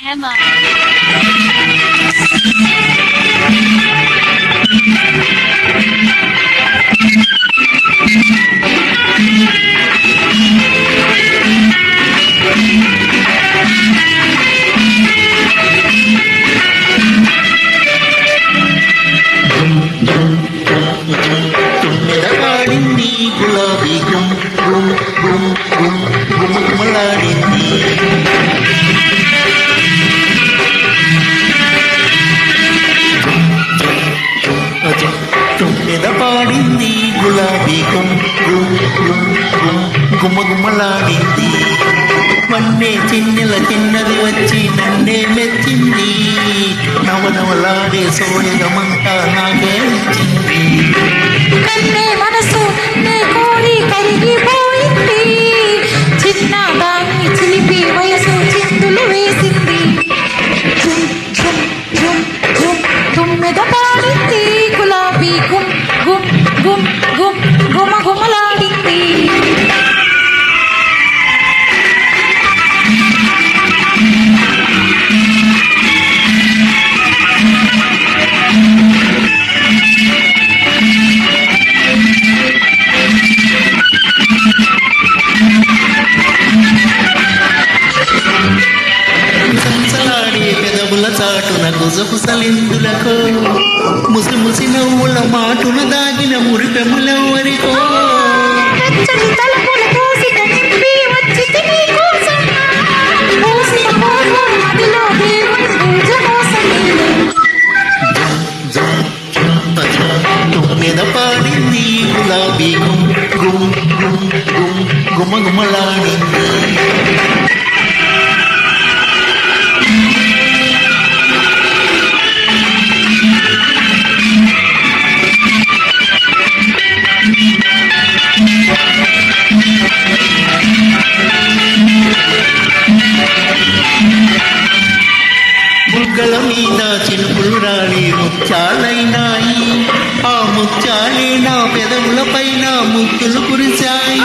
Hema. తుమ్మెదలాడింది గులాబీ గుమ్ గుమ్ గుమ్ గుమ్ గుమగుమలాడింది తుమ్మెద పాడింది గులాబీ గుమ్ గుమ్ గుమ్ గుమ్ గుమగుమలాడింది వన్నే చిన్నెల చిన్నది వచ్చి నన్నే మెచ్చింది నవనవలాడే సోయగమంతా నాకే ఇచ్చింది కన్నే మనసు నే కోరి కరిగిపోయింది చిన్న దాన్ని చిలిపి వయసు చిందులు వేసింది ఝుమ్ ఝుమ్ ఝుమ్ ఝుమ్ తుమ్మెద పాడింది గులాబీ గుమ్ గుమ్ గుమ్ గుమ్ గుమ గుమలాడింది సంసలాడే పెదవుల చాటున గుజగుసలిందులకో ముసి ముసి నవ్వుల మాటున దాగిన మురిపెములెవ్వరికో వెచ్చని తలుపుల కోసిక నింపి వచ్చితి నీ కోసం పూసిన పూర్వం మదిలో దేవుని పూజ కోసమేలే తుమ్మెద పాడింది గులాబీ గుమ్ గుమ్ గుమ్ గుమ్ గుమగుమలాడింది బుగ్గల మీద చినుకులు రాలి ముత్యాలైనాయి ఆ ముత్యాలే నా పెదవుల పైన ముత్తులు కురిశాయి